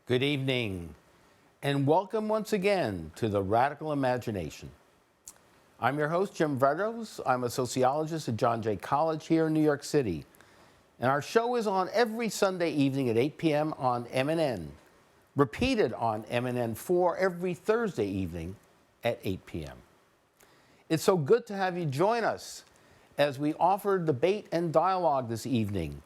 Good evening, and welcome once again to the Radical Imagination. I'm your host, Jim Vrettos. I'm a sociologist at John Jay College here in New York City. And our show is on every Sunday evening at 8 p.m. on MNN, repeated on MNN4 every Thursday evening at 8 p.m. It's so good to have you join us as we offer debate and dialogue this evening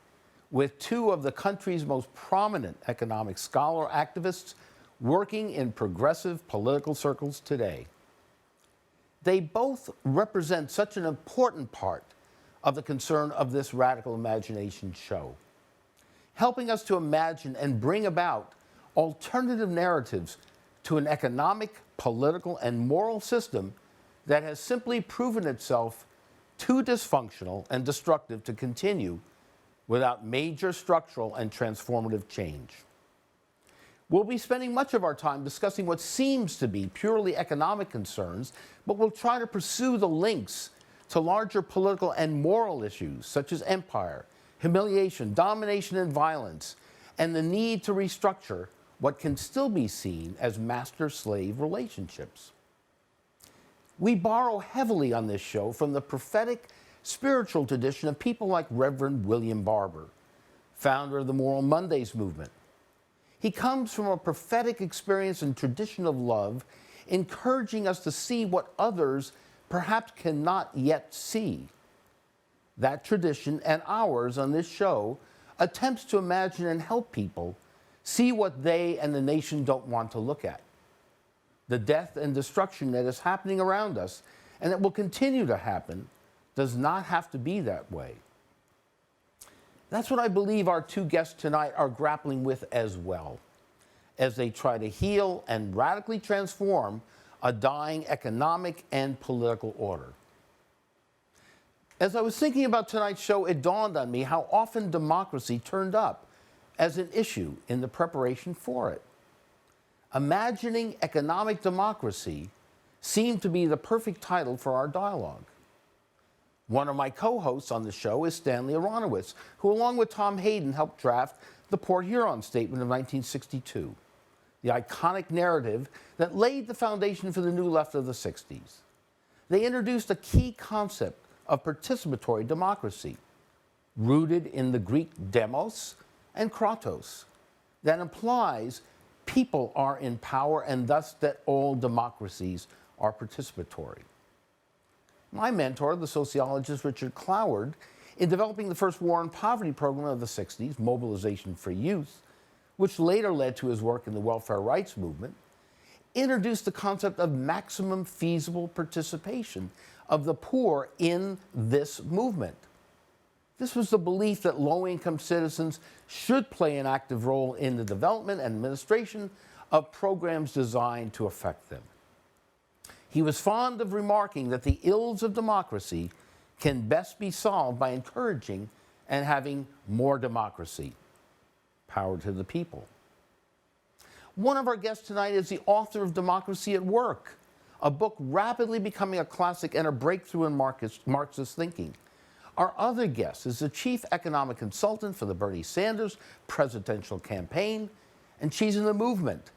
with two of the country's most prominent economic scholar activists working in progressive political circles today. They both represent such an important part of the concern of this Radical Imagination show, helping us to imagine and bring about alternative narratives to an economic, political, and moral system that has simply proven itself too dysfunctional and destructive to continue without major structural and transformative change. We'll be spending much of our time discussing what seems to be purely economic concerns, but we'll try to pursue the links to larger political and moral issues such as empire, humiliation, domination, and violence, and the need to restructure what can still be seen as master-slave relationships. We borrow heavily on this show from the prophetic spiritual tradition of people like Reverend William Barber, founder of the Moral Mondays movement. He comes from a prophetic experience and tradition of love, encouraging us to see what others perhaps cannot yet see. That tradition and ours on this show attempts to imagine and help people see what they and the nation don't want to look at. The death and destruction that is happening around us and that will continue to happen does not have to be that way. That's what I believe our two guests tonight are grappling with as well, as they try to heal and radically transform a dying economic and political order. As I was thinking about tonight's show, it dawned on me how often democracy turned up as an issue in the preparation for it. Imagining economic democracy seemed to be the perfect title for our dialogue. One of my co-hosts on the show is Stanley Aronowitz, who along with Tom Hayden helped draft the Port Huron Statement of 1962, the iconic narrative that laid the foundation for the New Left of the 60s. They introduced a key concept of participatory democracy, rooted in the Greek demos and kratos, that implies people are in power and thus that all democracies are participatory. My mentor, the sociologist Richard Cloward, in developing the first war on poverty program of the 60s, Mobilization for Youth, which later led to his work in the welfare rights movement, introduced the concept of maximum feasible participation of the poor in this movement. This was the belief that low-income citizens should play an active role in the development and administration of programs designed to affect them. He was fond of remarking that the ills of democracy can best be solved by encouraging and having more democracy. Power to the people. One of our guests tonight is the author of Democracy at Work, a book rapidly becoming a classic and a breakthrough in Marxist thinking. Our other guest is the chief economic consultant for the Bernie Sanders presidential campaign, and she's in the movement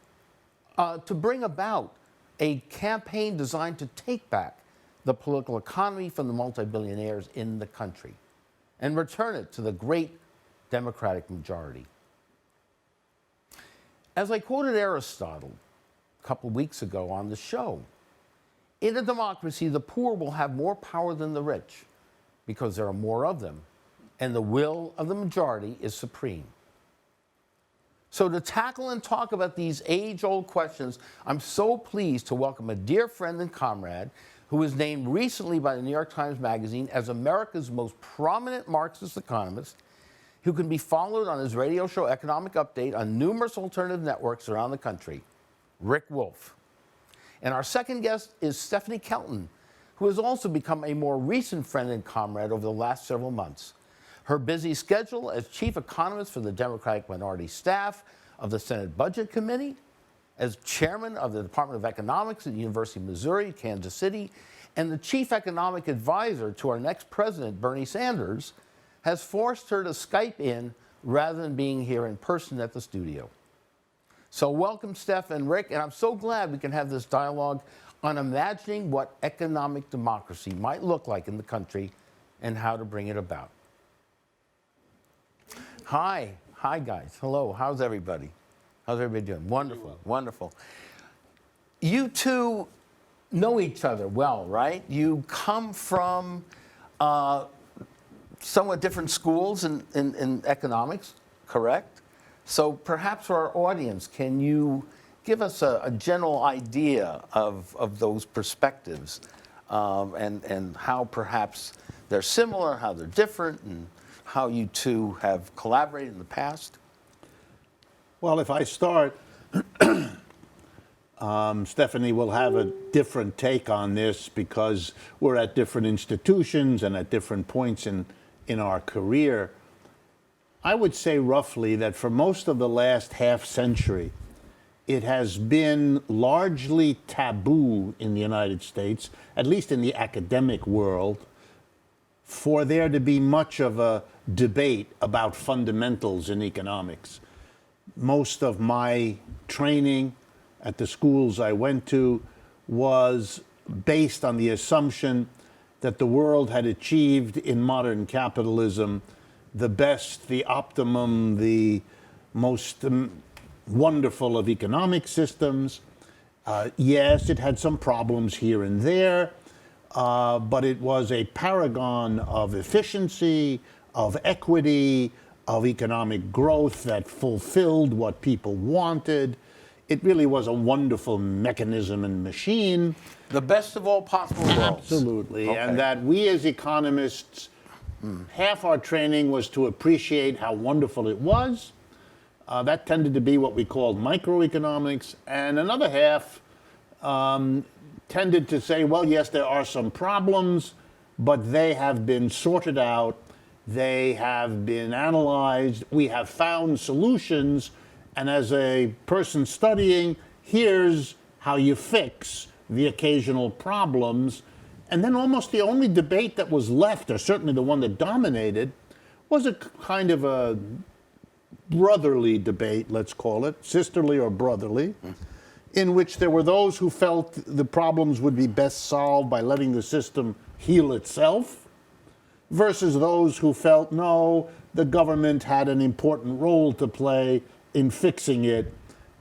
to bring about a campaign designed to take back the political economy from the multi-billionaires in the country and return it to the great Democratic majority. As I quoted Aristotle a couple of weeks ago on the show, in a democracy, the poor will have more power than the rich because there are more of them, and the will of the majority is supreme. So to tackle and talk about these age-old questions, I'm so pleased to welcome a dear friend and comrade who was named recently by the New York Times Magazine as America's most prominent Marxist economist, who can be followed on his radio show Economic Update on numerous alternative networks around the country, Rick Wolff. And our second guest is Stephanie Kelton, who has also become a more recent friend and comrade over the last several months. Her busy schedule as chief economist for the Democratic minority staff of the Senate Budget Committee, as chairman of the Department of Economics at the University of Missouri, Kansas City, and the chief economic advisor to our next president, Bernie Sanders, has forced her to Skype in rather than being here in person at the studio. So welcome, Steph and Rick, and I'm so glad we can have this dialogue on imagining what economic democracy might look like in the country and how to bring it about. Hi guys, hello, how's everybody? How's everybody doing? Wonderful, wonderful. You two know each other well, right? You come from somewhat different schools in economics, correct? So perhaps for our audience, can you give us a general idea of those perspectives and how perhaps they're similar, how they're different, and how you two have collaborated in the past? Well, if I start, Stephanie will have a different take on this because we're at different institutions and at different points in our career. I would say roughly that for most of the last half century, it has been largely taboo in the United States, at least in the academic world, for there to be much of a debate about fundamentals in economics. Most of my training at the schools I went to was based on the assumption that the world had achieved in modern capitalism the best, the optimum, the most wonderful of economic systems. Yes, it had some problems here and there, but it was a paragon of efficiency, of equity, of economic growth that fulfilled what people wanted. It really was a wonderful mechanism and machine. The best of all possible worlds. Absolutely. Okay. And that we as economists, half our training was to appreciate how wonderful it was. That tended to be what we called microeconomics. And another half tended to say, well, yes, there are some problems, but they have been sorted out. They have been analyzed. We have found solutions. And as a person studying, here's how you fix the occasional problems. And then almost the only debate that was left, or certainly the one that dominated, was a kind of a brotherly debate, let's call it, sisterly or brotherly, in which there were those who felt the problems would be best solved by letting the system heal itself, versus those who felt, no, the government had an important role to play in fixing it,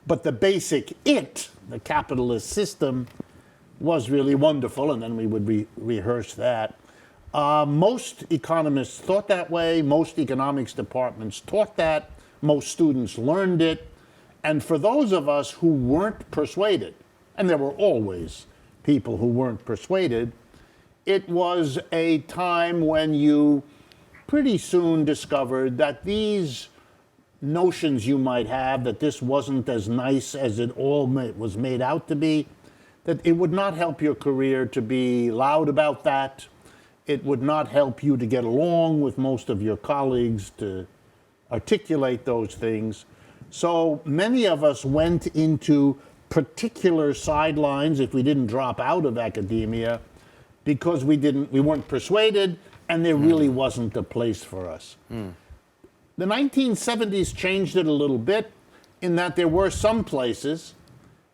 but the basic the capitalist system, was really wonderful, and then we would rehearse that. Most economists thought that way, most economics departments taught that, most students learned it, and for those of us who weren't persuaded, and there were always people who weren't persuaded, it was a time when you pretty soon discovered that these notions you might have, that this wasn't as nice as it all was made out to be, that it would not help your career to be loud about that. It would not help you to get along with most of your colleagues to articulate those things. So many of us went into particular sidelines if we didn't drop out of academia because we weren't persuaded and there really wasn't a place for us. The 1970s changed it a little bit in that there were some places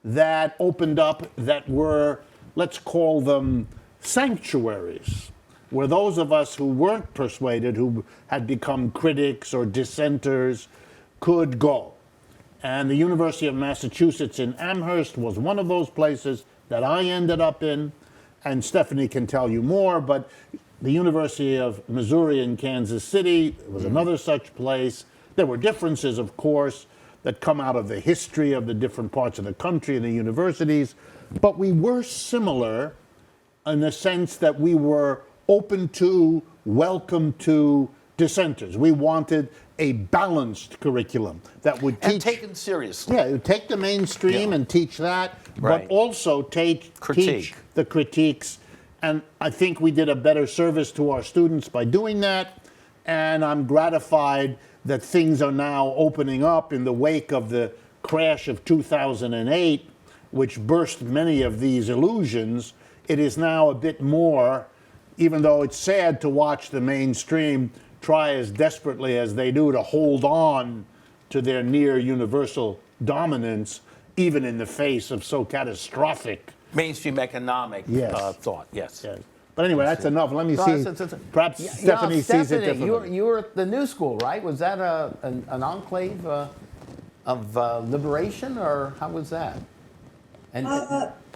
that opened up that were, let's call them sanctuaries, where those of us who weren't persuaded, who had become critics or dissenters, could go. And the University of Massachusetts in Amherst was one of those places that I ended up in, and Stephanie can tell you more, but the University of Missouri in Kansas City was another such place. There were differences, of course, that come out of the history of the different parts of the country and the universities, but we were similar in the sense that we were open to, welcome to dissenters. We wanted a balanced curriculum that would teach... And taken seriously. Yeah, it would take the mainstream and teach that, but also teach the critiques. And I think we did a better service to our students by doing that. And I'm gratified that things are now opening up in the wake of the crash of 2008, which burst many of these illusions. It is now a bit more, even though it's sad to watch the mainstream try as desperately as they do to hold on to their near universal dominance, even in the face of so catastrophic. Mainstream economic Yes. thought, yes. Yes. But anyway, that's enough. Let me No, see. Perhaps Yeah, Stephanie sees it Stephanie, differently. you were at the New School, right? Was that an enclave of liberation, or how was that? And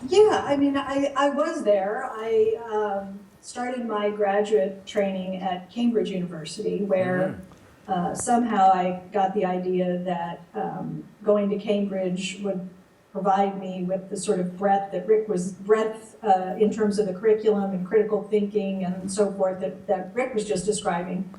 Yeah, I mean, I was there. I started my graduate training at Cambridge University, where somehow I got the idea that going to Cambridge would provide me with the sort of breadth in terms of the curriculum and critical thinking and so forth that Rick was just describing.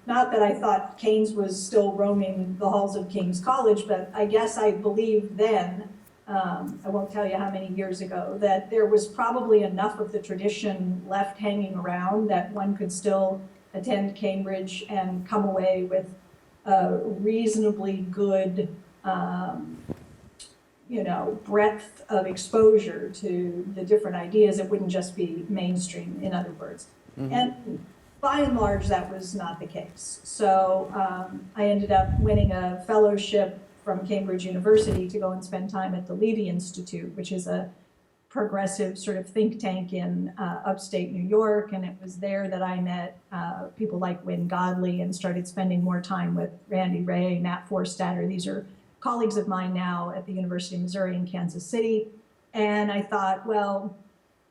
Not that I thought Keynes was still roaming the halls of King's College, but I guess I believed then, I won't tell you how many years ago, that there was probably enough of the tradition left hanging around that one could still attend Cambridge and come away with a reasonably good breadth of exposure to the different ideas. It wouldn't just be mainstream, in other words. And by and large, that was not the case. So I ended up winning a fellowship from Cambridge University to go and spend time at the Levy Institute, which is a progressive sort of think tank in upstate New York. And it was there that I met people like Wynne Godley and started spending more time with Randy Ray, Nat Forstater. These are colleagues of mine now at the University of Missouri in Kansas City. And I thought, well,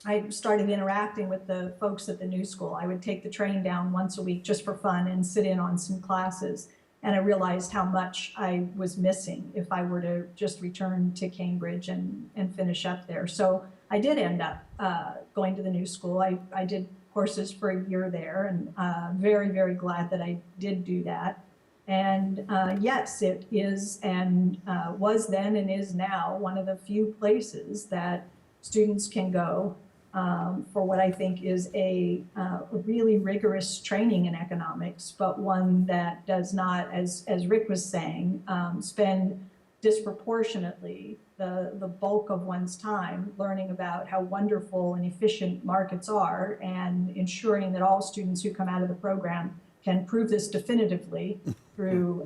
I started interacting with the folks at the New School. I would take the train down once a week just for fun and sit in on some classes. And I realized how much I was missing if I were to just return to Cambridge and finish up there. So I did end up going to the New School. I did courses for a year there, and very, very glad that I did do that. And yes, it is and was then and is now one of the few places that students can go for what I think is a really rigorous training in economics, but one that does not, as Rick was saying, spend disproportionately the bulk of one's time learning about how wonderful and efficient markets are and ensuring that all students who come out of the program can prove this definitively through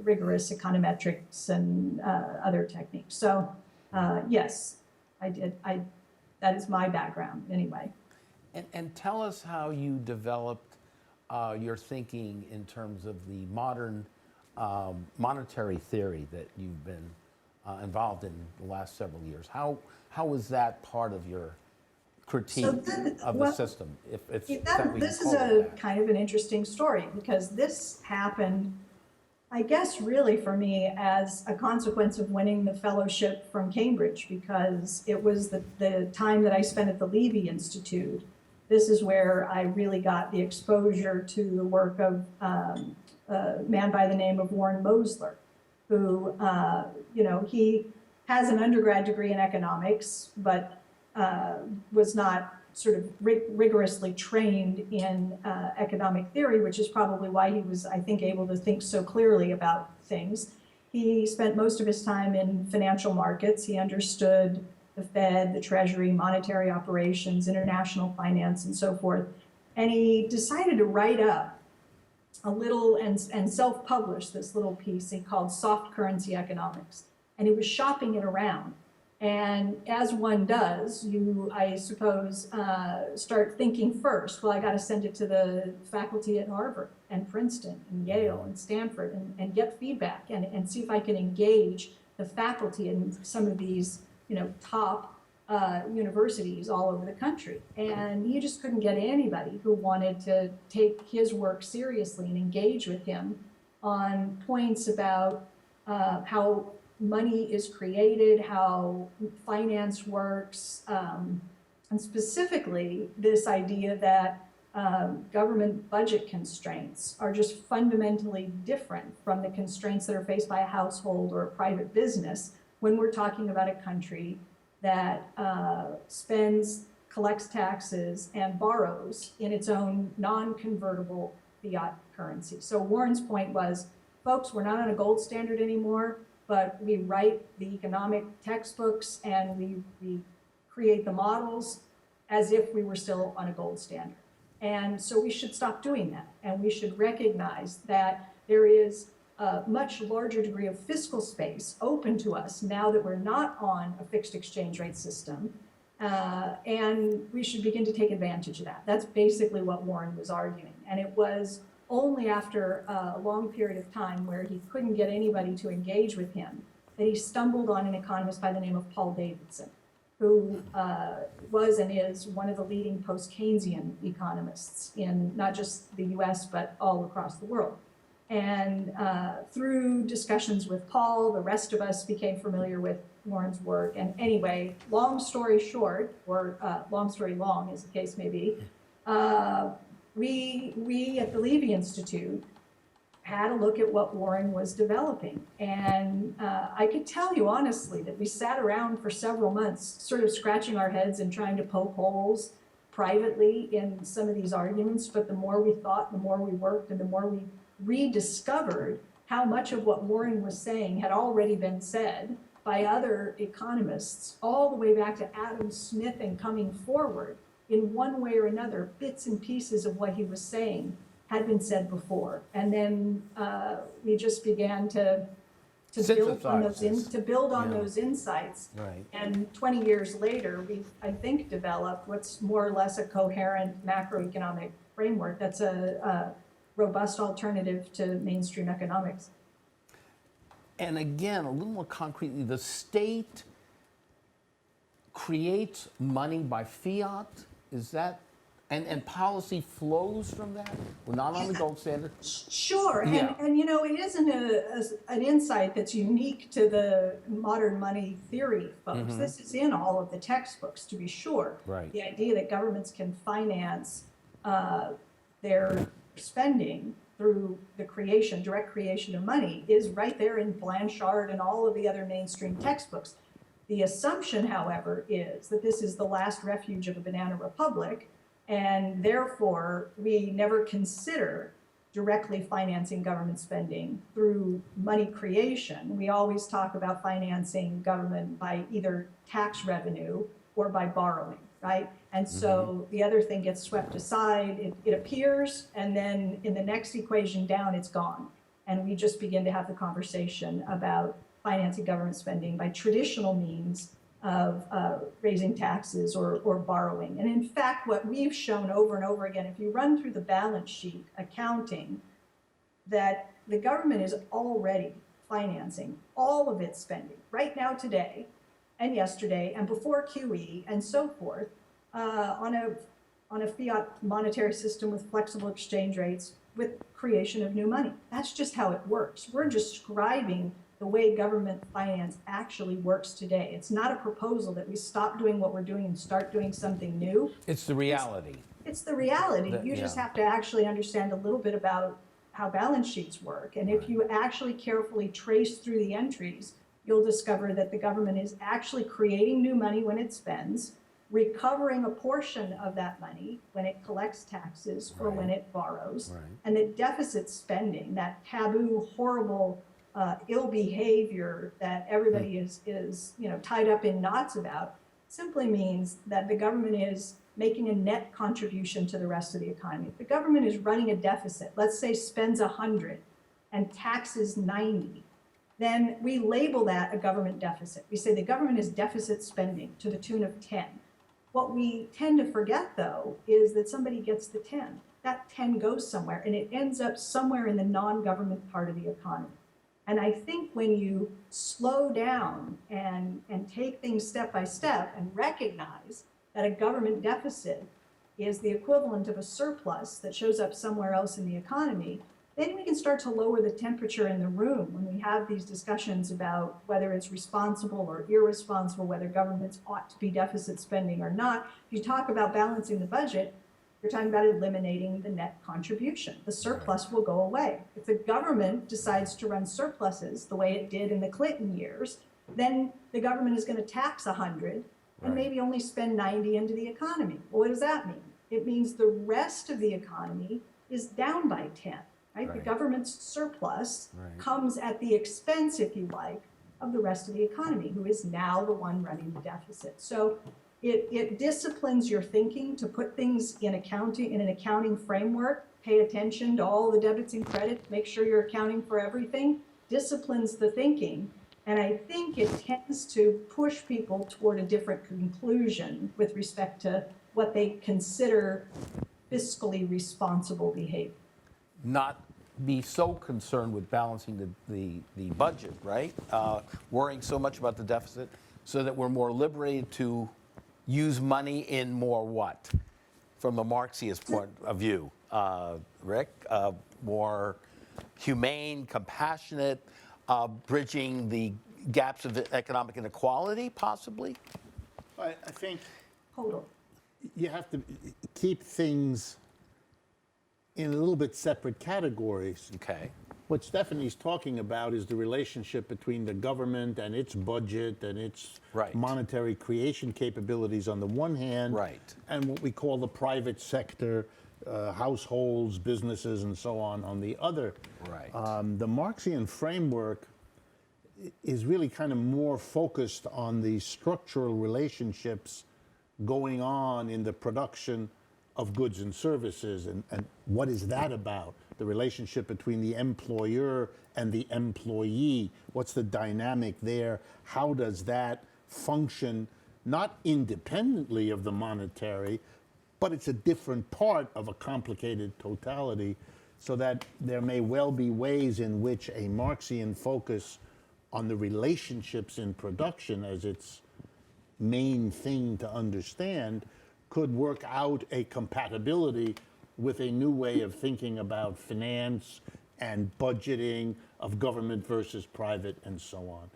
rigorous econometrics and other techniques. So yes, I did. That is my background anyway. And tell us how you developed your thinking in terms of the modern monetary theory that you've been involved in the last several years. How was that part of your critique of the system? This is a kind of an interesting story, because this happened, I guess, really for me as a consequence of winning the fellowship from Cambridge, because it was the time that I spent at the Levy Institute. This is where I really got the exposure to the work of a man by the name of Warren Mosler, who, he has an undergrad degree in economics, but was not sort of rigorously trained in economic theory, which is probably why he was, I think, able to think so clearly about things. He spent most of his time in financial markets. He understood the Fed, the Treasury, monetary operations, international finance, and so forth. And he decided to write up a little and self-publish this little piece he called Soft Currency Economics. And he was shopping it around. And as one does, you, I suppose, start thinking first, well, I got to send it to the faculty at Harvard and Princeton and Yale and Stanford and get feedback and see if I can engage the faculty in some of these, top universities all over the country. And he just couldn't get anybody who wanted to take his work seriously and engage with him on points about how money is created, how finance works, and specifically this idea that government budget constraints are just fundamentally different from the constraints that are faced by a household or a private business when we're talking about a country that spends, collects taxes, and borrows in its own non-convertible fiat currency. So Warren's point was, folks, we're not on a gold standard anymore, but we write the economic textbooks and we create the models as if we were still on a gold standard. And so we should stop doing that. And we should recognize that there is a much larger degree of fiscal space open to us now that we're not on a fixed exchange rate system. And we should begin to take advantage of that. That's basically what Warren was arguing. And it was only after a long period of time where he couldn't get anybody to engage with him that he stumbled on an economist by the name of Paul Davidson, who was and is one of the leading post-Keynesian economists in not just the US, but all across the world. And through discussions with Paul, the rest of us became familiar with Warren's work. And anyway, long story short, or long story long, as the case may be, we at the Levy Institute had a look at what Warren was developing. And I could tell you honestly that we sat around for several months sort of scratching our heads and trying to poke holes privately in some of these arguments. But the more we thought, the more we worked, and the more we rediscovered how much of what Warren was saying had already been said by other economists, all the way back to Adam Smith and coming forward. In one way or another, bits and pieces of what he was saying had been said before. And then we just began to build on those insights. Right. And 20 years later, we, I think, developed what's more or less a coherent macroeconomic framework that's a robust alternative to mainstream economics. And again, a little more concretely, the state creates money by fiat. Is that, and policy flows from that? We're not on the gold standard? Sure, Yeah. and you know, it isn't an insight that's unique to the modern money theory folks. This is in all of the textbooks, to be sure. Right. The idea that governments can finance their spending through the direct creation of money is right there in Blanchard and all of the other mainstream textbooks. The assumption, however, is that this is the last refuge of a banana republic, and therefore we never consider directly financing government spending through money creation. We always talk about financing government by either tax revenue or by borrowing, right? And so the other thing gets swept aside, it appears, and then in the next equation down, it's gone. And we just begin to have the conversation about financing government spending by traditional means of raising taxes or borrowing. And in fact, what we've shown over and over again, if you run through the balance sheet accounting, that the government is already financing all of its spending right now, today, and yesterday, and before QE, and so forth, on a fiat monetary system with flexible exchange rates, with creation of new money. That's just how it works. We're describing the way government finance actually works today. It's not a proposal that we stop doing what we're doing and start doing something new. It's the reality. It's the reality. You just have to actually understand a little bit about how balance sheets work. And if you actually carefully trace through the entries, you'll discover that the government is actually creating new money when it spends, recovering a portion of that money when it collects taxes or when it borrows, and that deficit spending, that taboo, horrible, ill behavior that everybody is tied up in knots about, simply means that the government is making a net contribution to the rest of the economy. If the government is running a deficit, let's say spends 100 and taxes 90, then we label that a government deficit. We say the government is deficit spending to the tune of 10. What we tend to forget, though, is that somebody gets the 10. That 10 goes somewhere, and it ends up somewhere in the non-government part of the economy. And I think when you slow down and take things step by step and recognize that a government deficit is the equivalent of a surplus that shows up somewhere else in the economy, then we can start to lower the temperature in the room when we have these discussions about whether it's responsible or irresponsible, whether governments ought to be deficit spending or not. If you talk about balancing the budget, you're talking about eliminating the net contribution. The surplus will go away. If the government decides to run surpluses the way it did in the Clinton years, then the government is going to tax 100 and maybe only spend 90 into the economy. Well, what does that mean? It means the rest of the economy is down by 10. Right? The government's surplus comes at the expense, if you like, of the rest of the economy, who is now the one running the deficit. So It disciplines your thinking to put things in an accounting framework, pay attention to all the debits and credits, make sure you're accounting for everything, disciplines the thinking. And I think it tends to push people toward a different conclusion with respect to what they consider fiscally responsible behavior. Not be so concerned with balancing the budget, right? Worrying so much about the deficit so that we're more liberated to use money in more what? From a Marxist point of view, Rick? More humane, compassionate, bridging the gaps of economic inequality, possibly? I think Total. you have to keep things in a little bit separate categories. Okay. What Stephanie's talking about is the relationship between the government and its budget and its Right. monetary creation capabilities on the one hand, Right. and what we call the private sector, households, businesses, and so on the other. Right. The Marxian framework is really kind of more focused on the structural relationships going on in the production of goods and services, and what is that about? The relationship between the employer and the employee. What's the dynamic there? How does that function, not independently of the monetary, but it's a different part of a complicated totality, so that there may well be ways in which a Marxian focus on the relationships in production as its main thing to understand could work out a compatibility with a new way of thinking about finance and budgeting of government versus private and so on.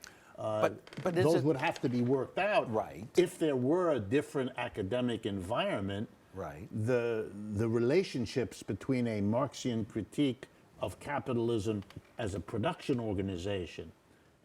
But is those it, would have to be worked out. Right. If there were a different academic environment, right. the relationships between a Marxian critique of capitalism as a production organization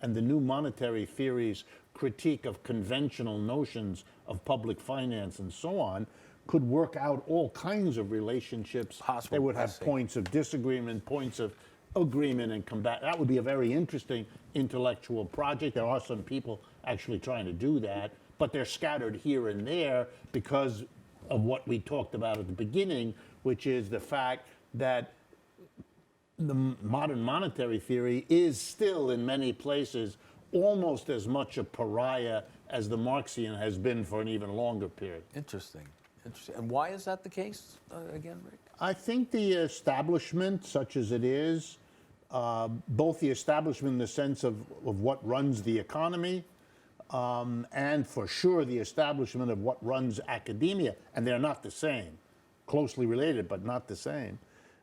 and the new monetary theory's critique of conventional notions of public finance and so on could work out all kinds of relationships. Possible, They would I have see. points of disagreement, points of agreement, and combat. That would be a very interesting intellectual project. There are some people actually trying to do that, but they're scattered here and there because of what we talked about at the beginning, which is the fact that the modern monetary theory is still, in many places, almost as much a pariah as the Marxian has been for an even longer period. Interesting. Interesting. And why is that the case, again, Rick? I think the establishment, such as it is, both the establishment in the sense of what runs the economy, and for sure the establishment of what runs academia, and they're not the same, closely related, but not the same.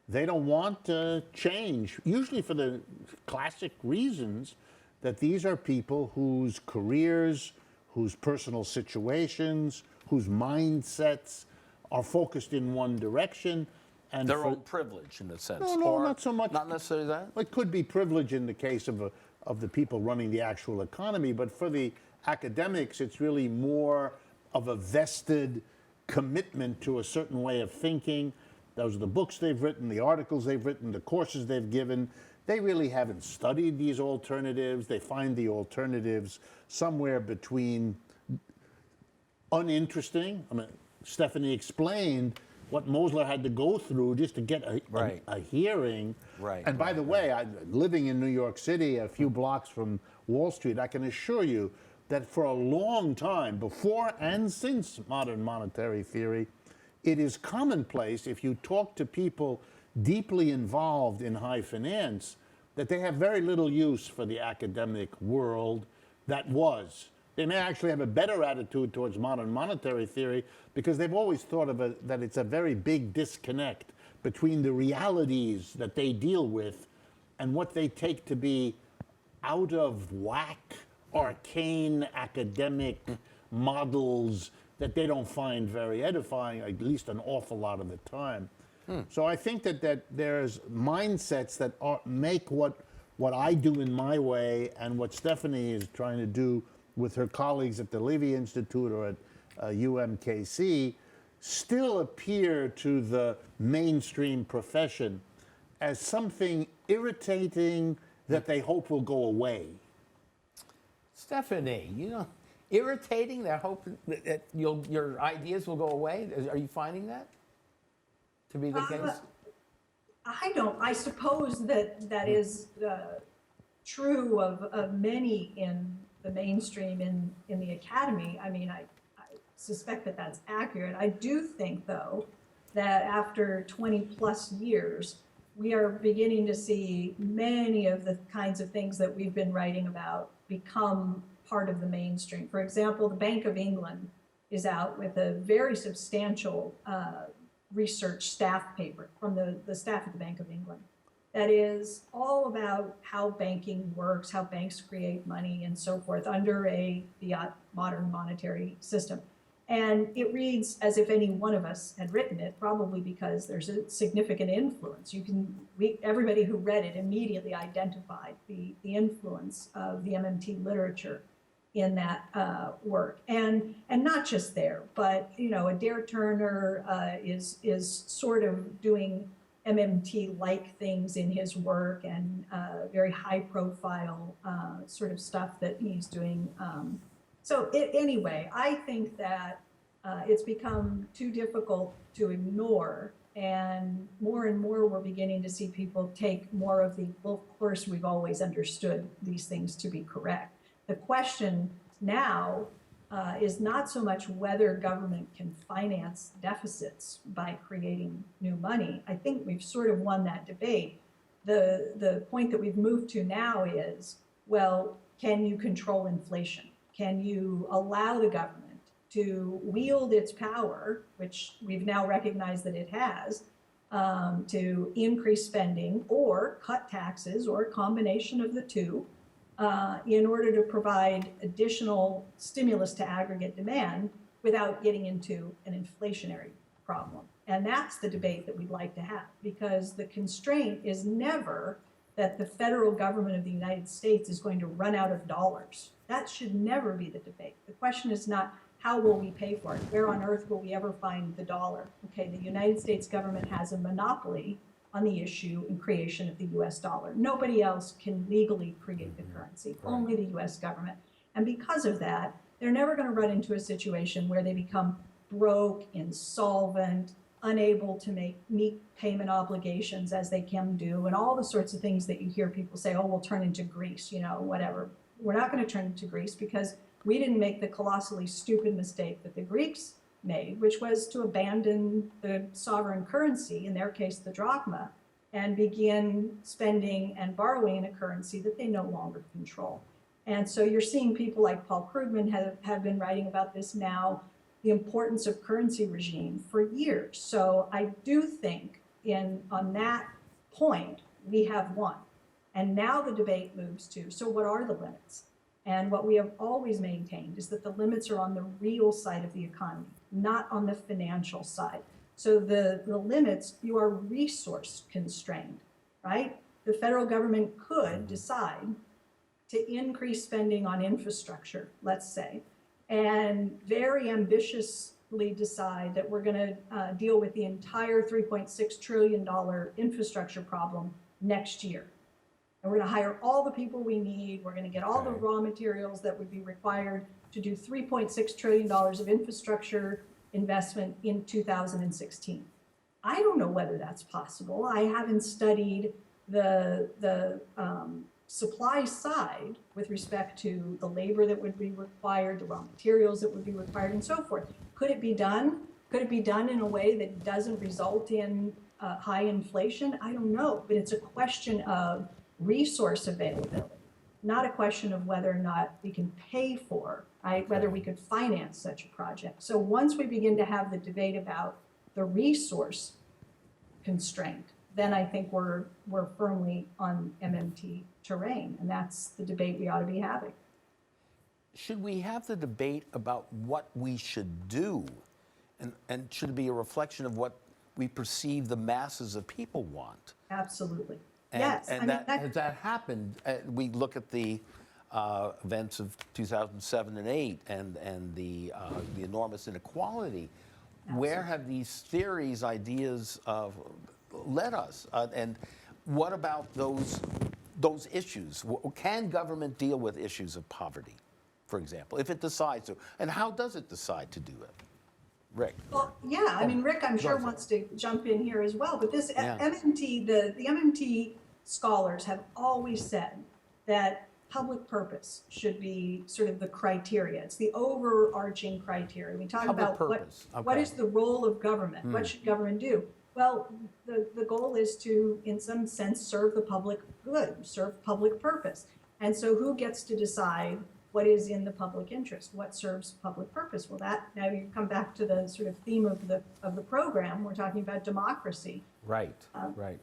They don't want change, usually for the classic reasons that these are people whose careers, whose personal situations, whose mindsets are focused in one direction. And Their own privilege, in a sense. No, or not so much. Not necessarily that? It could be privilege in the case of the people running the actual economy, but for the academics, it's really more of a vested commitment to a certain way of thinking. Those are the books they've written, the articles they've written, the courses they've given. They really haven't studied these alternatives. They find the alternatives somewhere between uninteresting. I mean, Stephanie explained what Mosler had to go through just to get a hearing. Right. And by the way, living in New York City, a few blocks from Wall Street, I can assure you that for a long time, before and since modern monetary theory, it is commonplace, if you talk to people deeply involved in high finance, that they have very little use for the academic world that was. They may actually have a better attitude towards modern monetary theory because they've always thought of it that it's a very big disconnect between the realities that they deal with and what they take to be out of whack, arcane academic models that they don't find very edifying, at least an awful lot of the time. So I think that there's mindsets that make what I do in my way and what Stephanie is trying to do with her colleagues at the Levy Institute or at UMKC still appear to the mainstream profession as something irritating that they hope will go away. Stephanie, irritating? That hope that your ideas will go away? Are you finding that to be the case? I suppose that is true of many in the mainstream in the academy. I mean, I suspect that that's accurate. I do think, though, that after 20 plus years, we are beginning to see many of the kinds of things that we've been writing about become part of the mainstream. For example, the Bank of England is out with a very substantial research staff paper from the staff at the Bank of England that is all about how banking works, how banks create money and so forth under a fiat modern monetary system. And it reads as if any one of us had written it, probably because there's a significant influence. Everybody who read it immediately identified the influence of the MMT literature in that work. And not just there, but Adair Turner is sort of doing MMT-like things in his work, and very high-profile sort of stuff that he's doing. Anyway, I think that it's become too difficult to ignore, and more we're beginning to see people take more of the, well, of course, we've always understood these things to be correct. The question now is not so much whether government can finance deficits by creating new money. I think we've sort of won that debate. The point that we've moved to now is, well, can you control inflation? Can you allow the government to wield its power, which we've now recognized that it has, to increase spending or cut taxes or a combination of the two, in order to provide additional stimulus to aggregate demand without getting into an inflationary problem? And that's the debate that we'd like to have, because the constraint is never that the federal government of the United States is going to run out of dollars. That should never be the debate. The question is not how will we pay for it? Where on earth will we ever find the dollar? Okay, the United States government has a monopoly on the issue and creation of the US dollar. Nobody else can legally create the currency, only the US government. And because of that, they're never going to run into a situation where they become broke, insolvent, unable to meet payment obligations as they can do, and all the sorts of things that you hear people say, oh, we'll turn into Greece, whatever. We're not going to turn into Greece because we didn't make the colossally stupid mistake that the Greeks made, which was to abandon the sovereign currency, in their case, the drachma, and begin spending and borrowing in a currency that they no longer control. And so you're seeing people like Paul Krugman have been writing about this now, the importance of currency regime for years. So I do think on that point, we have won. And now the debate moves to, so what are the limits? And what we have always maintained is that the limits are on the real side of the economy, not on the financial side. So the limits, you are resource constrained, right? The federal government could decide to increase spending on infrastructure, let's say, and very ambitiously decide that we're going to deal with the entire $3.6 trillion infrastructure problem next year. And we're going to hire all the people we need. We're going to get all the raw materials that would be required to do $3.6 trillion of infrastructure investment in 2016. I don't know whether that's possible. I haven't studied the supply side with respect to the labor that would be required, the raw materials that would be required, and so forth. Could it be done? Could it be done in a way that doesn't result in high inflation? I don't know, but it's a question of resource availability, not a question of whether or not we can pay for, right? Whether we could finance such a project. So once we begin to have the debate about the resource constraint, then I think we're firmly on MMT terrain, and that's the debate we ought to be having. Should we have the debate about what we should do, and should it be a reflection of what we perceive the masses of people want? Absolutely. And, yes. and has that happened? We look at the events of 2007 and 8 and the enormous inequality. Absolutely. Where have these theories, ideas led us? And what about those issues? Can government deal with issues of poverty? for example, if it decides to? And how does it decide to do it? Rick? Well, yeah, I mean, Rick, I'm sure ahead. wants to jump in here as well, but this Yeah. MMT, the MMT scholars have always said that public purpose should be sort of the criteria. It's the overarching criteria. We talk Public about purpose, what okay. is the role of government? What should government do? Well, the goal is to, in some sense, serve the public good, serve public purpose. And so who gets to decide what is in the public interest, what serves public purpose? Well, that, now you come back to the sort of theme of the program. We're talking about democracy. Right, right.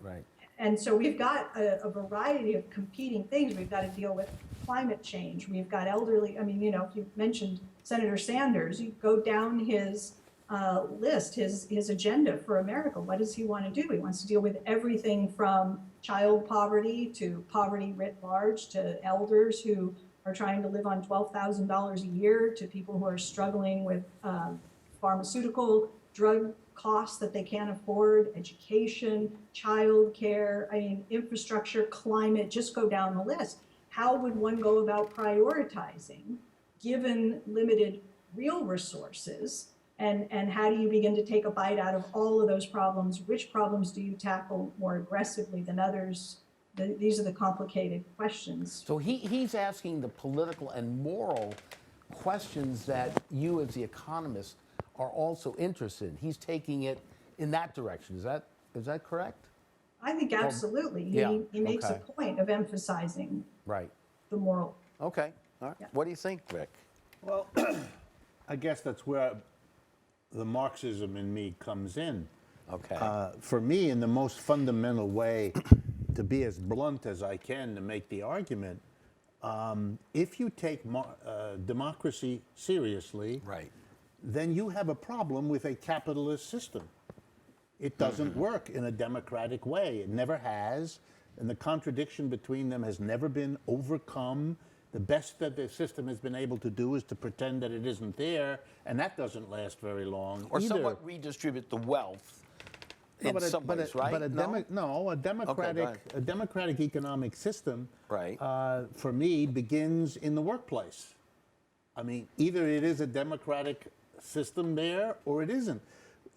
And so we've got a variety of competing things. We've got to deal with climate change. We've got elderly, I mean, if you mentioned Senator Sanders, you go down his list, his agenda for America. What does he want to do? He wants to deal with everything from child poverty to poverty writ large, to elders who are trying to live on $12,000 a year, to people who are struggling with pharmaceutical drug costs that they can't afford, education, child care, I mean, infrastructure, climate, just go down the list. How would one go about prioritizing, given limited real resources, and how do you begin to take a bite out of all of those problems? Which problems do you tackle more aggressively than others? These are the complicated questions. So he's asking the political and moral questions that you as the economist are also interested in. He's taking it in that direction. Is that correct? I think absolutely. yeah, He makes okay. a point of emphasizing Right. the moral. Okay. All right. Yeah. What do you think, Rick? Well, I guess that's where the Marxism in me comes in. Okay. For me, in the most fundamental way, to be as blunt as I can to make the argument, if you take democracy seriously, right. then you have a problem with a capitalist system. It doesn't work in a democratic way. It never has, and the contradiction between them has never been overcome. The best that the system has been able to do is to pretend that it isn't there, and that doesn't last very long. Or either. somewhat redistribute the wealth in some ways, right? But a democratic economic system, Right. For me, begins in the workplace. I mean, either it is a democratic system there or it isn't.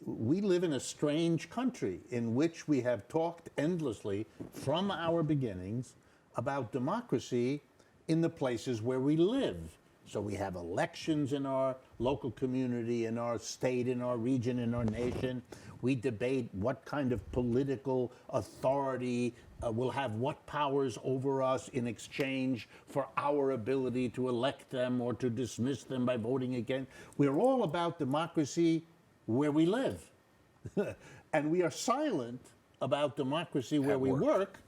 We live in a strange country in which we have talked endlessly from our beginnings about democracy in the places where we live. So we have elections in our local community, in our state, in our region, in our nation. We debate what kind of political authority will have what powers over us in exchange for our ability to elect them or to dismiss them by voting again. We're all about democracy where we live. And we are silent about democracy where we work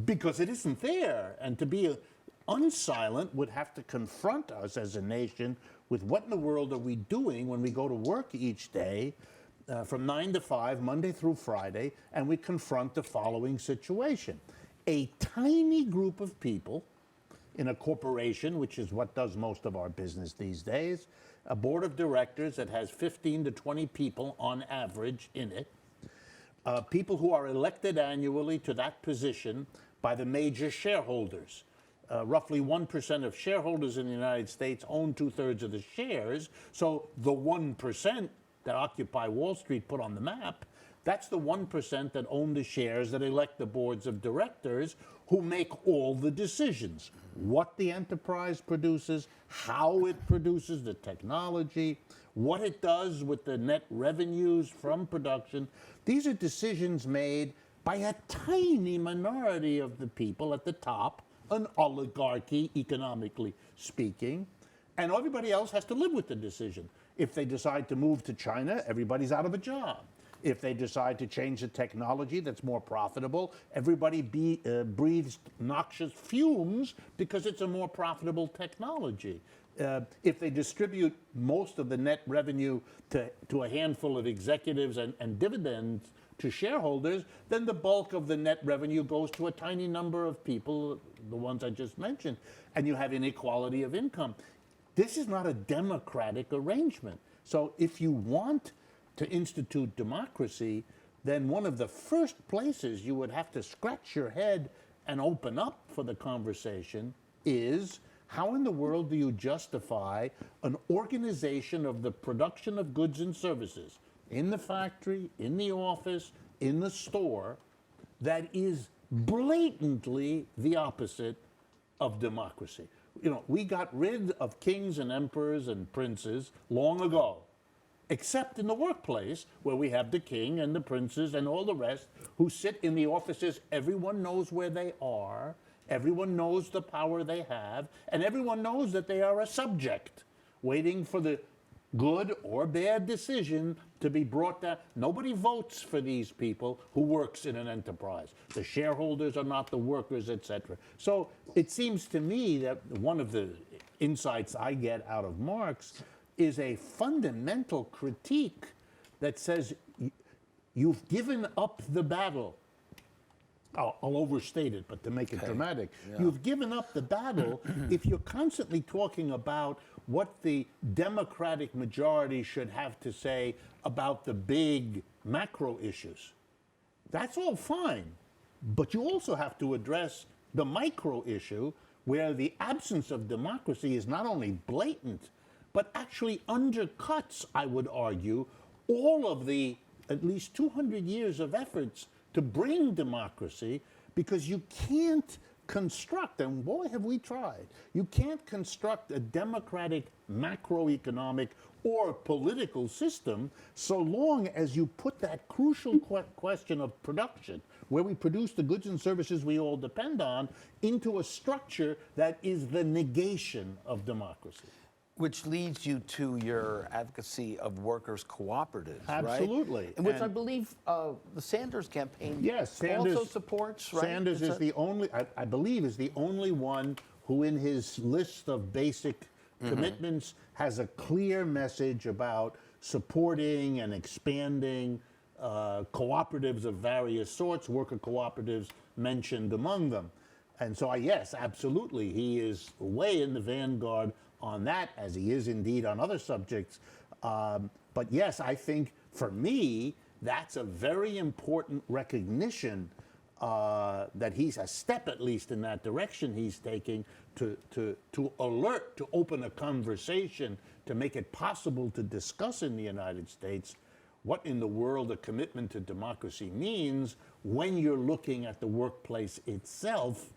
because it isn't there. And to be unsilent would have to confront us as a nation with what in the world are we doing when we go to work each day from 9 to 5, Monday through Friday, and we confront the following situation. A tiny group of people in a corporation, which is what does most of our business these days, a board of directors that has 15 to 20 people on average in it, people who are elected annually to that position by the major shareholders. Roughly 1% of shareholders in the United States own 2/3 of the shares. So the 1% that Occupy Wall Street put on the map, that's the 1% that own the shares that elect the boards of directors who make all the decisions. What the enterprise produces, how it produces the technology, what it does with the net revenues from production. These are decisions made by a tiny minority of the people at the top, an oligarchy, economically speaking, and everybody else has to live with the decision. If they decide to move to China, everybody's out of a job. If they decide to change the technology that's more profitable, everybody breathes noxious fumes because it's a more profitable technology. If they distribute most of the net revenue to a handful of executives and dividends to shareholders, then the bulk of the net revenue goes to a tiny number of people, the ones I just mentioned, and you have inequality of income. This is not a democratic arrangement. So if you want to institute democracy, then one of the first places you would have to scratch your head and open up for the conversation is, How in the world do you justify an organization of the production of goods and services in the factory, in the office, in the store that is blatantly the opposite of democracy? You know, we got rid of kings and emperors and princes long ago, except in the workplace where we have the king and the princes and all the rest who sit in the offices. Everyone knows where they are. Everyone knows the power they have, and everyone knows that they are a subject waiting for the good or bad decision to be brought down. Nobody votes for these people who works in an enterprise. The shareholders are not the workers, etc. So it seems to me that one of the insights I get out of Marx is a fundamental critique that says you've given up the battle. I'll overstate it, but to make it dramatic, you've given up the battle if you're constantly talking about what the Democratic majority should have to say about the big macro issues. That's all fine, but you also have to address the micro issue where the absence of democracy is not only blatant, but actually undercuts, I would argue, all of the at least 200 years of efforts to bring democracy, because you can't construct, and boy have we tried, you can't construct a democratic macroeconomic or political system so long as you put that crucial question of production, where we produce the goods and services we all depend on, into a structure that is the negation of democracy. Which leads you to your advocacy of workers' cooperatives, Absolutely. right? And which I believe the Sanders campaign Sanders, also supports, right? Sanders is the only, I believe, is the only one who in his list of basic commitments has a clear message about supporting and expanding cooperatives of various sorts, worker cooperatives mentioned among them. And so, yes, absolutely, he is way in the vanguard on that, as he is indeed on other subjects. But yes, I think for me, that's a very important recognition that he's a step at least in that direction he's taking to alert, to open a conversation, to make it possible to discuss in the United States what in the world a commitment to democracy means when you're looking at the workplace itself.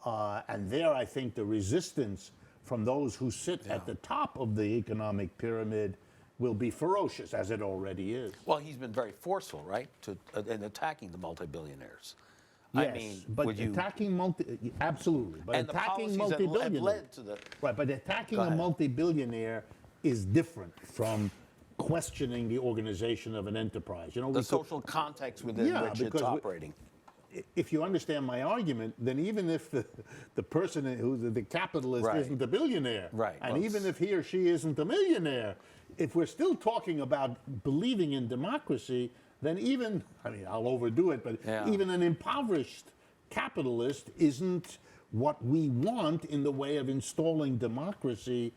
And there, I think the resistance from those who sit at the top of the economic pyramid will be ferocious, as it already is. Well, he's been very forceful, right, in attacking the multi-billionaires. Yes, I mean, but attacking absolutely, but and attacking the multi-billionaires, have led to the right? But attacking a multi-billionaire is different from questioning the organization of an enterprise. You know, the social context within which it's operating. If you understand my argument, then even if the person who's the capitalist isn't a billionaire, and even if he or she isn't a millionaire, if we're still talking about believing in democracy, then even, I mean, I'll overdo it, but even an impoverished capitalist isn't what we want in the way of installing democracy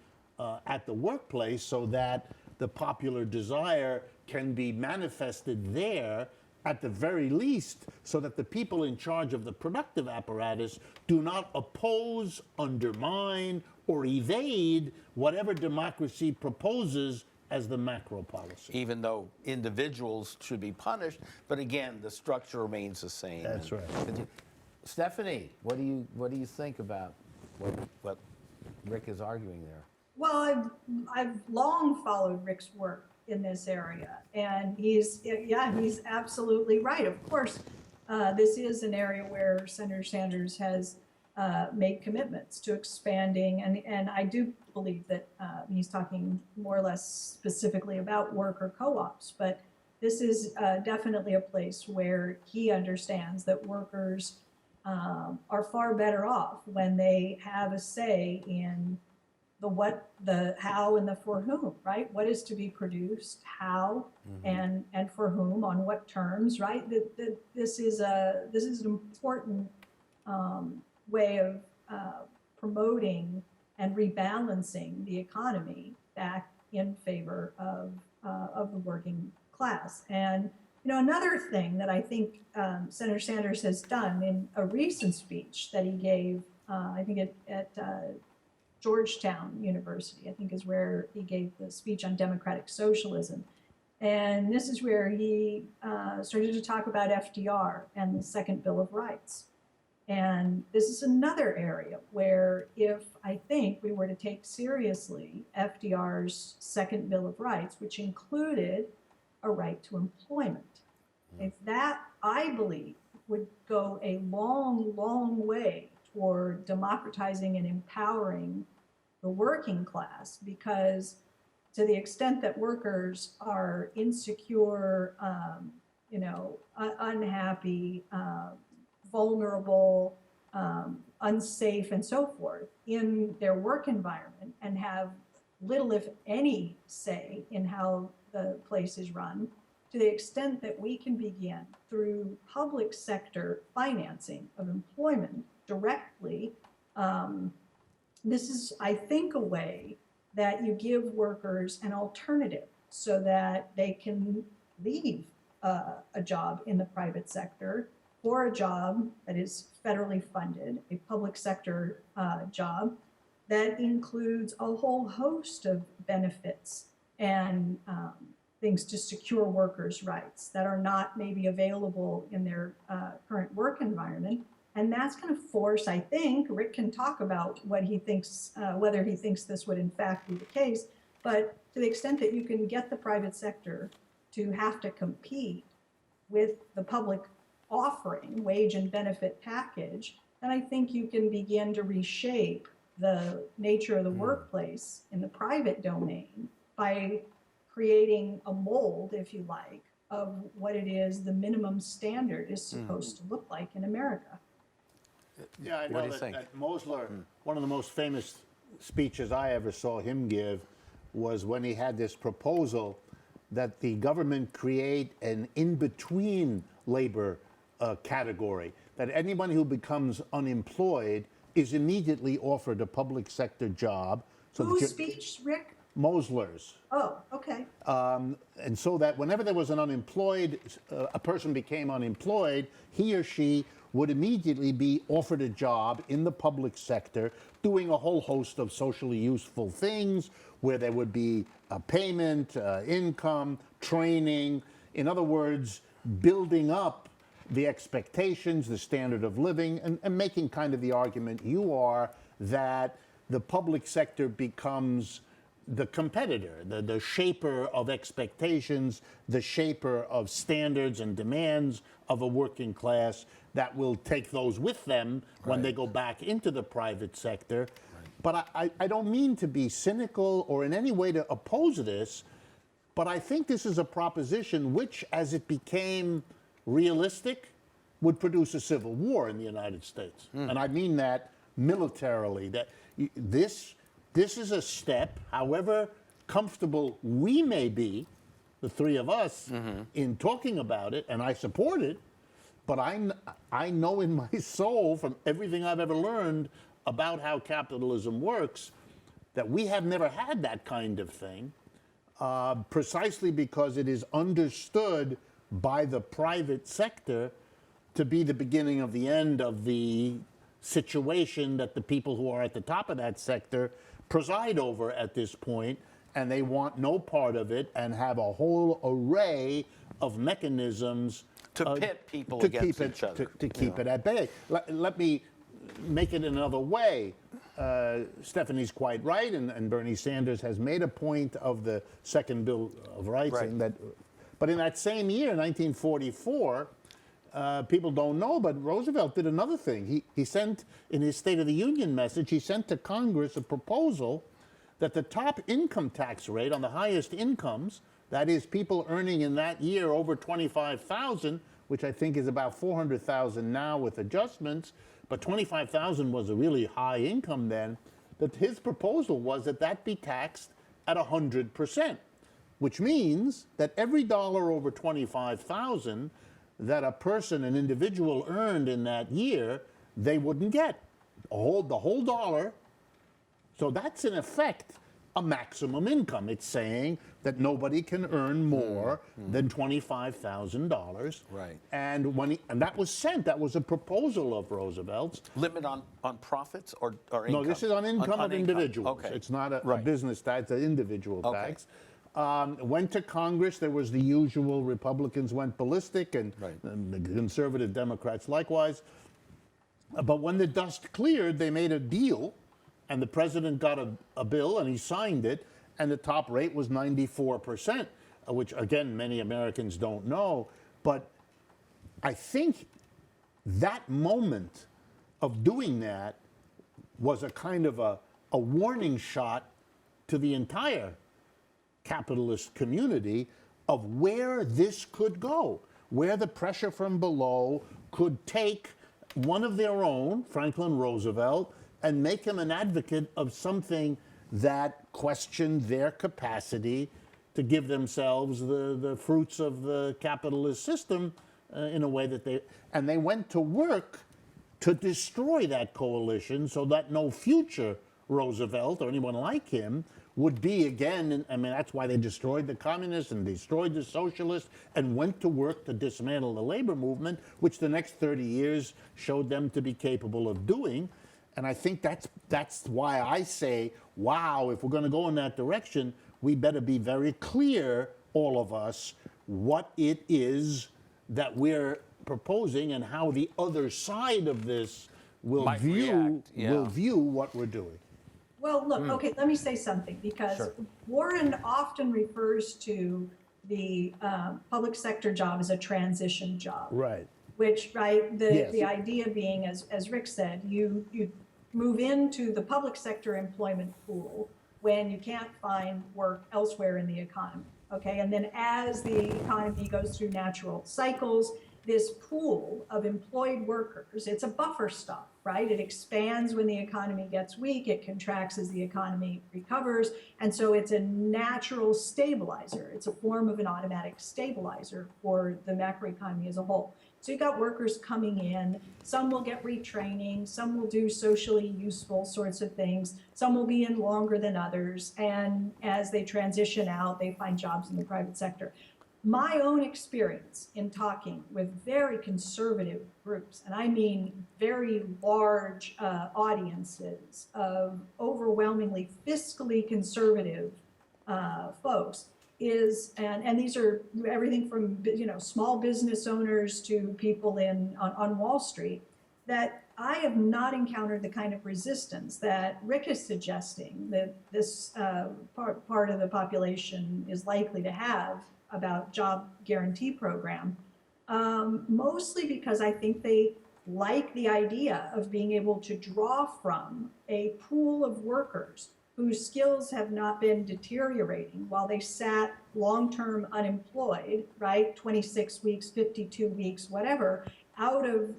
at the workplace so that the popular desire can be manifested there at the very least, so that the people in charge of the productive apparatus do not oppose, undermine, or evade whatever democracy proposes as the macro policy. Even though individuals should be punished, but again, the structure remains the same. That's right. Stephanie, what do you think about what Rick is arguing there? Well, I've long followed Rick's work in this area, and he's absolutely right. Of course, this is an area where Senator Sanders has made commitments to expanding, and I do believe that he's talking more or less specifically about worker co-ops, but this is definitely a place where he understands that workers are far better off when they have a say in the what, the how, and the for whom, right? What is to be produced, how, and for whom, on what terms, right? This is an important way of promoting and rebalancing the economy back in favor of the working class. And another thing that I think Senator Sanders has done in a recent speech that he gave, I think at Georgetown University, I think is where he gave the speech on democratic socialism. And this is where he started to talk about FDR and the Second Bill of Rights. And this is another area where if I think we were to take seriously FDR's Second Bill of Rights, which included a right to employment, if that, I believe, would go a long, long way toward democratizing and empowering the working class, because to the extent that workers are insecure, unhappy, vulnerable, unsafe, and so forth in their work environment, and have little, if any, say in how the place is run, to the extent that we can begin through public sector financing of employment directly, this is, I think, a way that you give workers an alternative so that they can leave a job in the private sector for a job that is federally funded, a public sector job that includes a whole host of benefits and things to secure workers' rights that are not maybe available in their current work environment. And that's going to force, I think, Rick can talk about what he thinks, whether he thinks this would in fact be the case, but to the extent that you can get the private sector to have to compete with the public offering wage and benefit package, then I think you can begin to reshape the nature of the workplace in the private domain by creating a mold, if you like, of what it is the minimum standard is supposed to look like in America. Yeah, I What know do you that, think? that Mosler, one of the most famous speeches I ever saw him give was when he had this proposal that the government create an in-between labor category, that anyone who becomes unemployed is immediately offered a public sector job. So that Whose speech, Rick? Mosler's. Oh, okay. And so that whenever there was an unemployed, a person became unemployed, he or she would immediately be offered a job in the public sector doing a whole host of socially useful things where there would be a payment, income, training. In other words, building up the expectations, the standard of living, and making kind of the argument you are that the public sector becomes the competitor, the shaper of expectations, the shaper of standards and demands of a working class that will take those with them when they go back into the private sector. But I don't mean to be cynical or in any way to oppose this, but I think this is a proposition which, as it became realistic, would produce a civil war in the United States. And I mean that militarily, that this is a step, however comfortable we may be, the three of us, in talking about it, and I support it, but I know in my soul from everything I've ever learned about how capitalism works that we have never had that kind of thing, precisely because it is understood by the private sector to be the beginning of the end of the situation that the people who are at the top of that sector preside over at this point, and they want no part of it and have a whole array of mechanisms To pit people to against keep it, each other. to keep it at bay. Let me make it another way. Stephanie's quite right, and Bernie Sanders has made a point of the Second Bill of Rights. Right. And that, but in that same year, 1944, people don't know, but Roosevelt did another thing. He sent, in his State of the Union message, he sent to Congress a proposal that the top income tax rate on the highest incomes, that is, people earning in that year over $25,000, which I think is about $400,000 now with adjustments, but $25,000 was a really high income then, that his proposal was that that be taxed at 100%, which means that every dollar over $25,000 that a person, an individual, earned in that year, they wouldn't get the whole dollar. So that's in effect a maximum income. It's saying that nobody can earn more than $25,000. Right. And and that was sent. That was a proposal of Roosevelt's. Limit on profits or income? No, this is on income of individuals. Okay. It's not a Right. business tax, it's an individual Okay. tax. Went to Congress. There was the usual Republicans went ballistic, and Right. the conservative Democrats likewise. But when the dust cleared, they made a deal, and the president got a bill, and he signed it, and the top rate was 94%, which, again, many Americans don't know. But I think that moment of doing that was a kind of a warning shot to the entire capitalist community of where this could go, where the pressure from below could take one of their own, Franklin Roosevelt, and make him an advocate of something that questioned their capacity to give themselves the fruits of the capitalist system in a way that they went to work to destroy that coalition so that no future Roosevelt or anyone like him would be again, I mean, that's why they destroyed the communists and destroyed the socialists and went to work to dismantle the labor movement, which the next 30 years showed them to be capable of doing. And I think that's why I say, wow, if we're going to go in that direction, we better be very clear, all of us, what it is that we're proposing and how the other side of this will Might view react, yeah. will view what we're doing. Well, look, okay, let me say something, because Sure. Warren often refers to the public sector job as a transition job. Right. Which, right, Yes. the idea being, as Rick said, you move into the public sector employment pool when you can't find work elsewhere in the economy, okay? And then as the economy goes through natural cycles, this pool of employed workers, it's a buffer stock, right? It expands when the economy gets weak, it contracts as the economy recovers, and so it's a natural stabilizer. It's a form of an automatic stabilizer for the macroeconomy as a whole. So you've got workers coming in, some will get retraining, some will do socially useful sorts of things, some will be in longer than others, and as they transition out, they find jobs in the private sector. My own experience in talking with very conservative groups, and I mean very large audiences of overwhelmingly fiscally conservative folks, is, and these are everything from small business owners to people on Wall Street, that I have not encountered the kind of resistance that Rick is suggesting that this part of the population is likely to have about job guarantee program, mostly because I think they like the idea of being able to draw from a pool of workers whose skills have not been deteriorating while they sat long-term unemployed, right, 26 weeks, 52 weeks, whatever, out of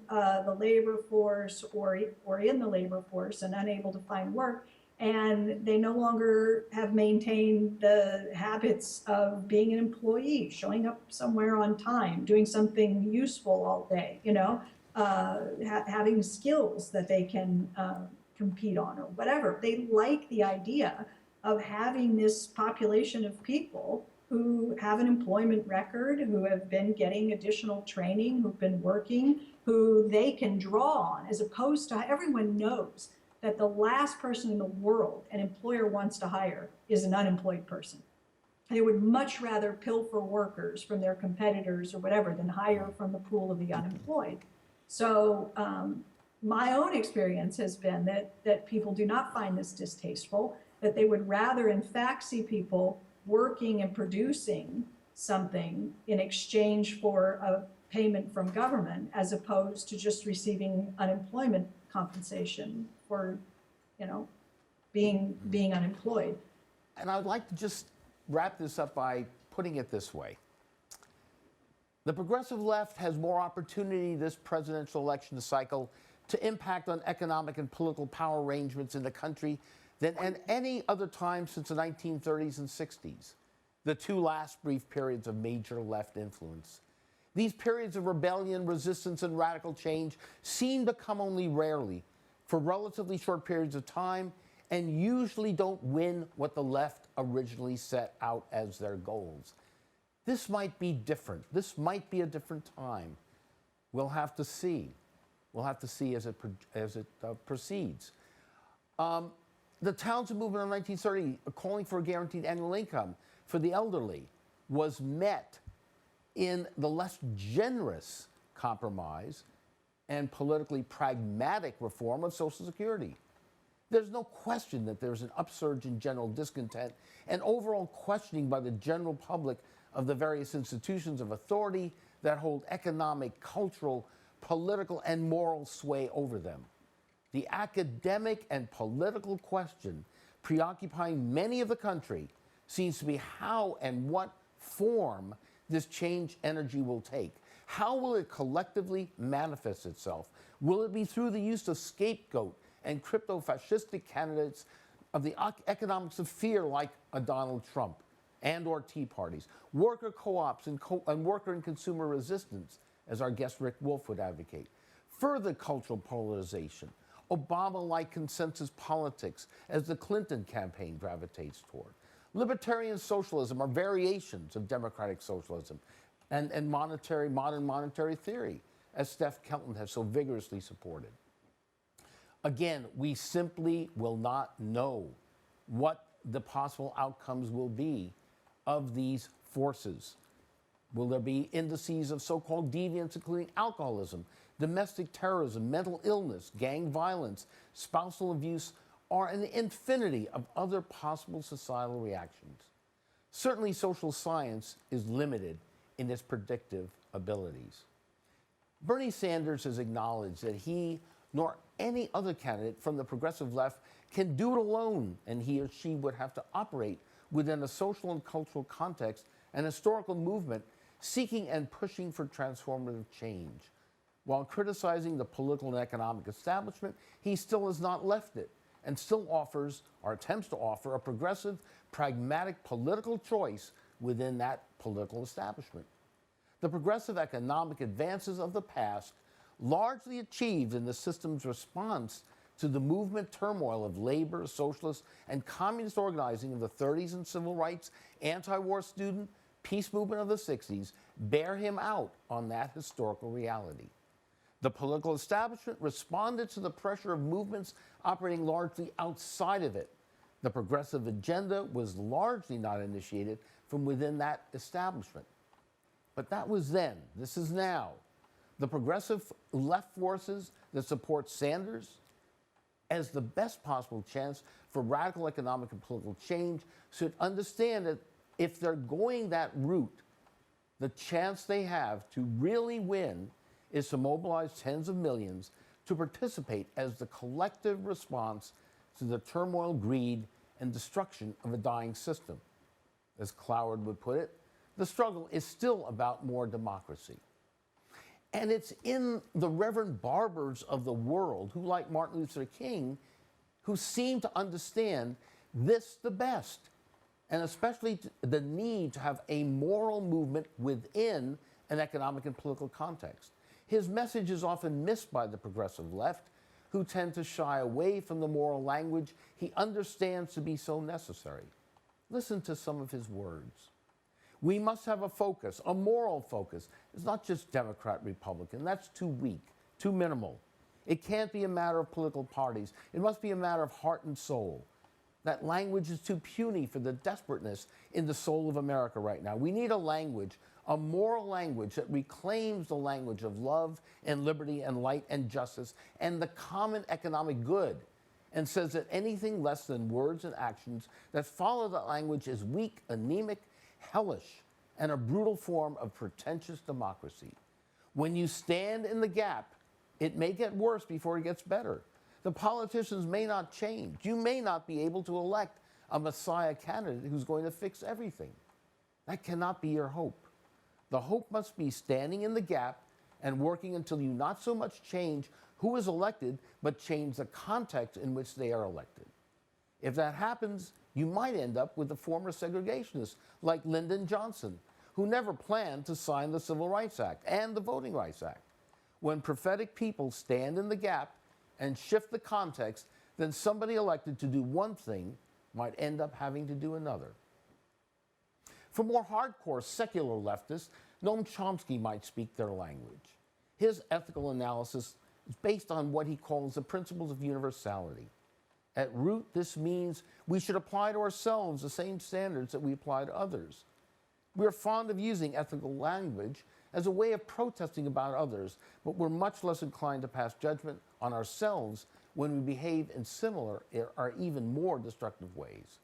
the labor force or in the labor force and unable to find work. And they no longer have maintained the habits of being an employee, showing up somewhere on time, doing something useful all day, having skills that they can compete on or whatever. They like the idea of having this population of people who have an employment record, who have been getting additional training, who've been working, who they can draw on, as opposed to everyone knows that the last person in the world an employer wants to hire is an unemployed person. They would much rather pilfer workers from their competitors or whatever than hire from the pool of the unemployed. So my own experience has been that people do not find this distasteful, that they would rather in fact see people working and producing something in exchange for a payment from government as opposed to just receiving unemployment compensation for, being unemployed. And I'd like to just wrap this up by putting it this way. The progressive left has more opportunity this presidential election cycle to impact on economic and political power arrangements in the country than at any other time since the 1930s and 60s, the two last brief periods of major left influence. These periods of rebellion, resistance, and radical change seem to come only rarely, for relatively short periods of time, and usually don't win what the left originally set out as their goals. This might be different. This might be a different time. We'll have to see. We'll have to see as it proceeds. The Townsend movement in 1930, calling for a guaranteed annual income for the elderly, was met in the less generous compromise and politically pragmatic reform of Social Security. There's no question that there's an upsurge in general discontent and overall questioning by the general public of the various institutions of authority that hold economic, cultural, political, and moral sway over them. The academic and political question preoccupying many of the country seems to be how and what form this change energy will take. How will it collectively manifest itself? Will it be through the use of scapegoat and crypto-fascistic candidates of the economics of fear like a Donald Trump and or Tea Parties, worker co-ops and worker and consumer resistance, as our guest Rick Wolff would advocate, further cultural polarization, Obama-like consensus politics as the Clinton campaign gravitates toward, libertarian socialism or variations of democratic socialism, and modern monetary theory, as Steph Kelton has so vigorously supported. Again, we simply will not know what the possible outcomes will be of these forces. Will there be indices of so-called deviance, including alcoholism, domestic terrorism, mental illness, gang violence, spousal abuse, or an infinity of other possible societal reactions? Certainly, social science is limited in its predictive abilities. Bernie Sanders has acknowledged that he nor any other candidate from the progressive left can do it alone, and he or she would have to operate within a social and cultural context and historical movement seeking and pushing for transformative change. While criticizing the political and economic establishment, he still has not left it and still offers, or attempts to offer, a progressive, pragmatic political choice within that political establishment. The progressive economic advances of the past, largely achieved in the system's response to the movement turmoil of labor, socialist, and communist organizing of the 30s and civil rights, anti-war student, peace movement of the 60s, bear him out on that historical reality. The political establishment responded to the pressure of movements operating largely outside of it. The progressive agenda was largely not initiated from within that establishment. But that was then. This is now. The progressive left forces that support Sanders as the best possible chance for radical economic and political change should understand that if they're going that route, the chance they have to really win is to mobilize tens of millions to participate as the collective response to the turmoil, greed, and destruction of a dying system. As Cloward would put it, the struggle is still about more democracy. And it's in the Reverend Barbers of the world who, like Martin Luther King, who seem to understand this the best, and especially the need to have a moral movement within an economic and political context. His message is often missed by the progressive left, who tend to shy away from the moral language he understands to be so necessary. Listen to some of his words. We must have a focus, a moral focus. It's not just Democrat, Republican. That's too weak, too minimal. It can't be a matter of political parties. It must be a matter of heart and soul. That language is too puny for the desperateness in the soul of America right now. We need a language, a moral language that reclaims the language of love and liberty and light and justice and the common economic good, and says that anything less than words and actions that follow that language is weak, anemic, hellish, and a brutal form of pretentious democracy. When you stand in the gap, it may get worse before it gets better. The politicians may not change. You may not be able to elect a messiah candidate who's going to fix everything. That cannot be your hope. The hope must be standing in the gap and working until you not so much change who is elected, but change the context in which they are elected. If that happens, you might end up with a former segregationist like Lyndon Johnson, who never planned to sign the Civil Rights Act and the Voting Rights Act. When prophetic people stand in the gap and shift the context, then somebody elected to do one thing might end up having to do another. For more hardcore secular leftists, Noam Chomsky might speak their language. His ethical analysis is based on what he calls the principles of universality. At root, this means we should apply to ourselves the same standards that we apply to others. We are fond of using ethical language as a way of protesting about others, but we're much less inclined to pass judgment on ourselves when we behave in similar or even more destructive ways.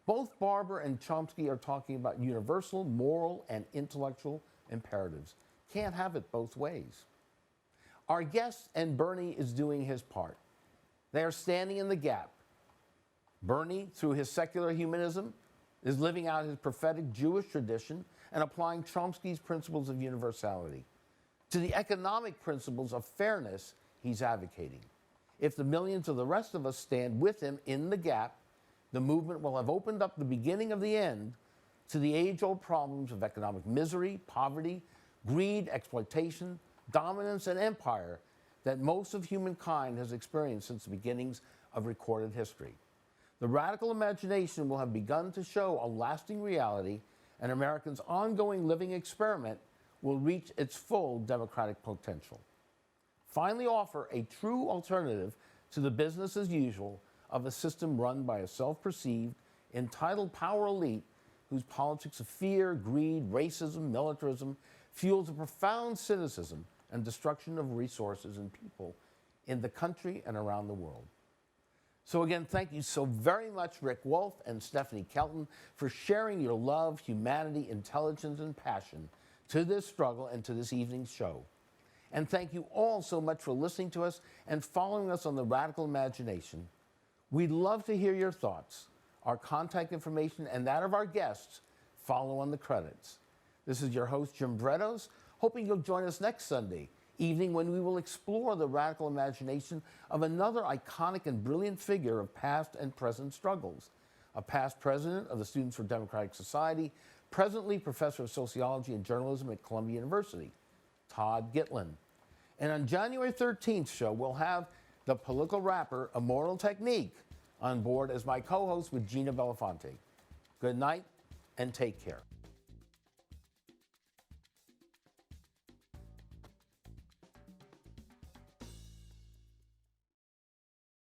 Both Barber and Chomsky are talking about universal moral and intellectual imperatives. Can't have it both ways. Our guest and Bernie is doing his part. They are standing in the gap. Bernie, through his secular humanism, is living out his prophetic Jewish tradition and applying Chomsky's principles of universality. To the economic principles of fairness, he's advocating. If the millions of the rest of us stand with him in the gap, the movement will have opened up the beginning of the end to the age-old problems of economic misery, poverty, greed, exploitation, dominance, and empire that most of humankind has experienced since the beginnings of recorded history. The radical imagination will have begun to show a lasting reality, and Americans' ongoing living experiment will reach its full democratic potential. Finally, offer a true alternative to the business as usual of a system run by a self-perceived, entitled power elite whose politics of fear, greed, racism, militarism fuels a profound cynicism and destruction of resources and people in the country and around the world. So again, thank you so very much, Rick Wolff and Stephanie Kelton, for sharing your love, humanity, intelligence, and passion to this struggle and to this evening's show. And thank you all so much for listening to us and following us on the Radical Imagination. We'd love to hear your thoughts. Our contact information and that of our guests follow on the credits. This is your host, Jim Vrettos, hoping you'll join us next Sunday evening when we will explore the radical imagination of another iconic and brilliant figure of past and present struggles, a past president of the Students for Democratic Society, presently professor of sociology and journalism at Columbia University, Todd Gitlin. And on January 13th show, we'll have the political rapper Immortal Technique on board as my co-host with Gina Belafonte. Good night and take care.